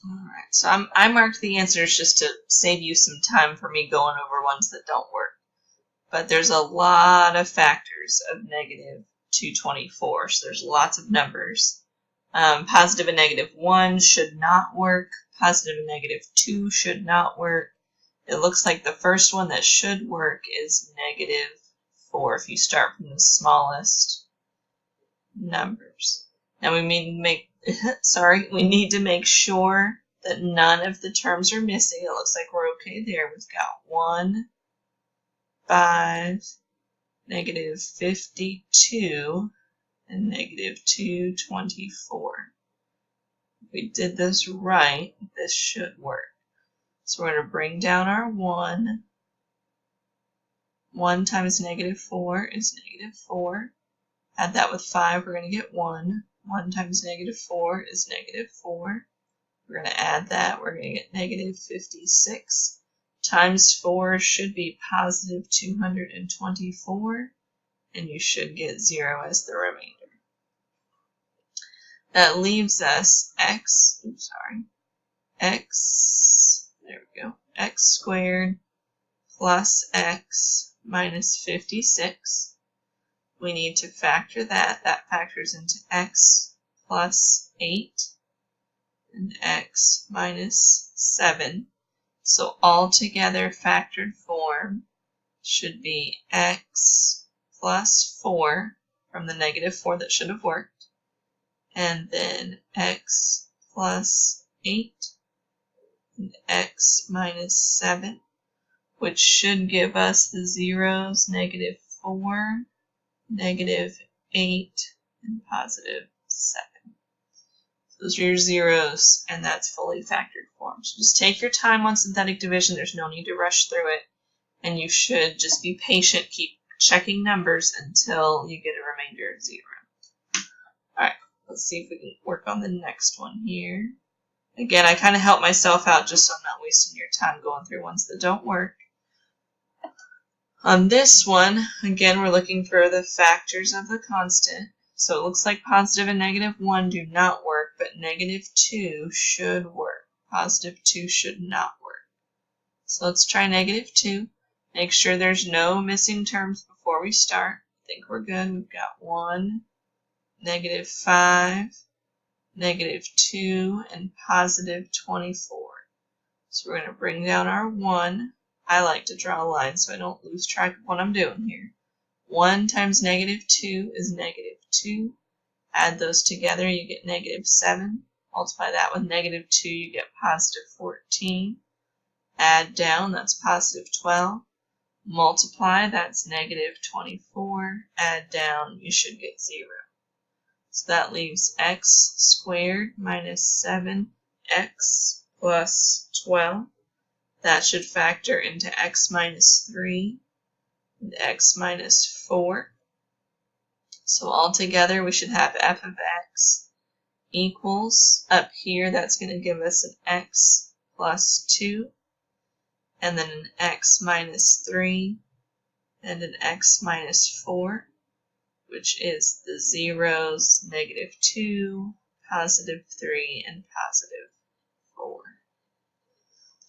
Alright, so I marked the answers just to save you some time for me going over ones that don't work. But there's a lot of factors of negative 224, so there's lots of numbers. Positive and negative 1 should not work. Positive and negative 2 should not work. It looks like the first one that should work is negative 4 if you start from the smallest numbers. Now we need to make we need to make sure that none of the terms are missing. It looks like we're okay there. We've got 1, 5, negative 52, and negative 224. If we did this right, this should work. So we're going to bring down our 1. 1 times negative 4 is negative 4. Add that with 5, we're going to get 1. 1 times negative 4 is negative 4. We're going to add that, we're going to get negative 56. Times 4 should be positive 224, and you should get 0 as the remainder. That leaves us x squared plus x minus 56. We need to factor that. That factors into x plus 8 and x minus 7. So altogether factored form should be x plus 4 from the negative 4 that should have worked, and then x plus 8 and x minus 7, which should give us the zeros negative 4, negative 8, and positive 7. Those are your zeros, and that's fully factored form. So just take your time on synthetic division. There's no need to rush through it, and you should just be patient. Keep checking numbers until you get a remainder of 0. Alright, let's see if we can work on the next one here. Again, I kind of help myself out just so I'm not wasting your time going through ones that don't work. On this one, again, we're looking for the factors of the constant. So it looks like positive and negative 1 do not work, but negative 2 should work. Positive 2 should not work. So let's try negative 2. Make sure there's no missing terms before we start. I think we're good. We've got 1, negative 5, negative 2, and positive 24. So we're going to bring down our 1. I like to draw a line so I don't lose track of what I'm doing here. 1 times negative 2 is negative 2. Add those together, you get negative 7. Multiply that with negative 2, you get positive 14. Add down, that's positive 12. Multiply, that's negative 24. Add down, you should get 0. So that leaves x squared minus 7x plus 12. That should factor into x minus 3 and x minus 4. So altogether we should have f of x equals, up here that's going to give us an x plus 2, and then an x minus 3, and an x minus 4, which is the zeros, negative 2, positive 3, and positive 4.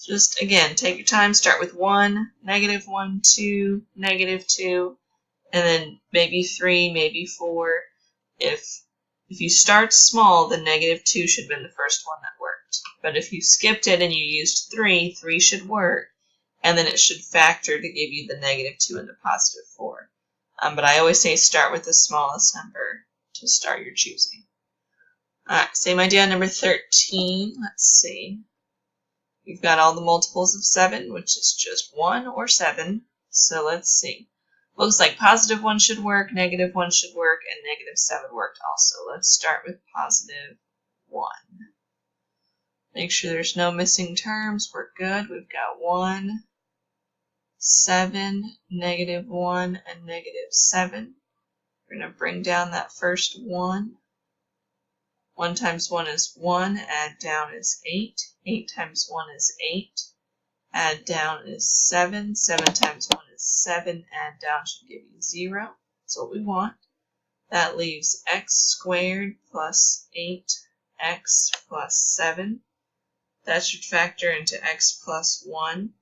Just, again, take your time, start with 1, negative 1, 2, negative 2, and then maybe 3, maybe 4. If you start small, the negative 2 should have been the first one that worked. But if you skipped it and you used 3, 3 should work, and then it should factor to give you the negative 2 and the positive 4. But I always say start with the smallest number to start your choosing. Alright, same idea, number 13. Let's see. We've got all the multiples of 7, which is just 1 or 7. So let's see. Looks like positive 1 should work, negative 1 should work, and negative 7 worked also. Let's start with positive 1. Make sure there's no missing terms. We're good. We've got 1, 7, negative 1, and negative 7. We're going to bring down that first 1. 1 times 1 is 1. Add down is 8. 8 times 1 is 8. Add down is 7. 7 times 1 is 7. Add down should give you 0. That's what we want. That leaves x squared plus 8x plus 7. That should factor into x plus 1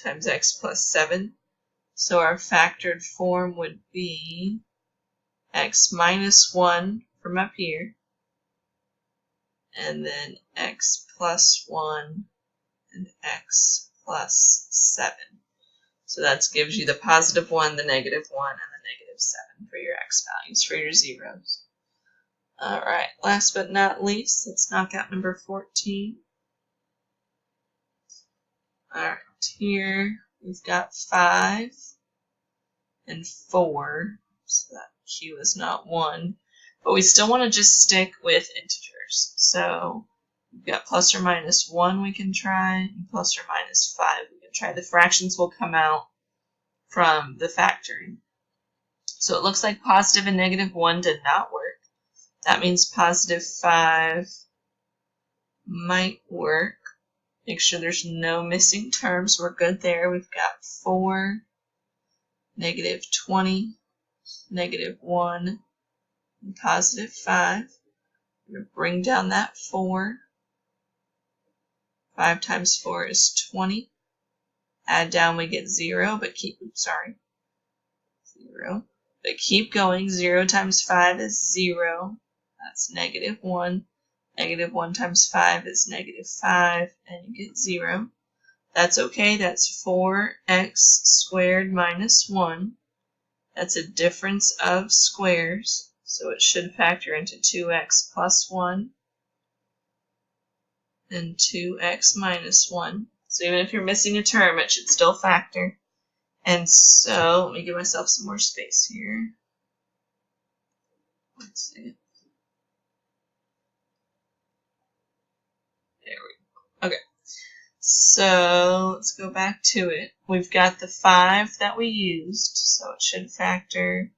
times x plus 7. So our factored form would be x minus 1 from up here, and then x plus 1 and x plus 7. So that gives you the positive 1, the negative 1, and the negative 7 for your x values, for your zeros. Alright, last but not least, let's knock out number 14. Alright, here we've got 5 and 4, so that q is not 1, but we still want to just stick with integers. So we've got plus or minus 1 we can try, and plus or minus 5 we can try. The fractions will come out from the factoring. So it looks like positive and negative 1 did not work. That means positive 5 might work. Make sure there's no missing terms. We're good there. We've got 4, negative 20, negative 1, and positive 5. We're going to bring down that 4. 5 times 4 is 20. Add down, we get 0, but keep, 0. But keep going. 0 times 5 is 0. That's negative 1. Negative 1 times 5 is negative 5, and you get 0. That's okay. That's 4x squared minus 1. That's a difference of squares, so it should factor into 2x plus 1 and 2x minus 1. So even if you're missing a term, it should still factor. And so, let me give myself some more space here. Let's see. There we go. Okay. So, let's go back to it. We've got the 5 that we used, so it should factor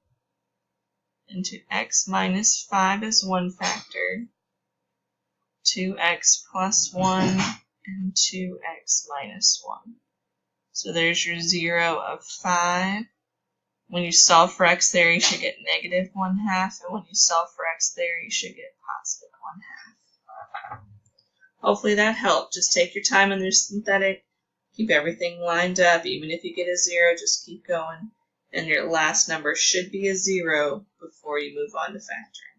into x minus 5 as one factor, 2x plus 1, and 2x minus 1. So there's your 0 of 5. When you solve for x there, you should get negative 1/2, and when you solve for x there, you should get positive 1/2. Hopefully that helped. Just take your time on your synthetic. Keep everything lined up. Even if you get a 0, just keep going. And your last number should be a 0 before you move on to factoring.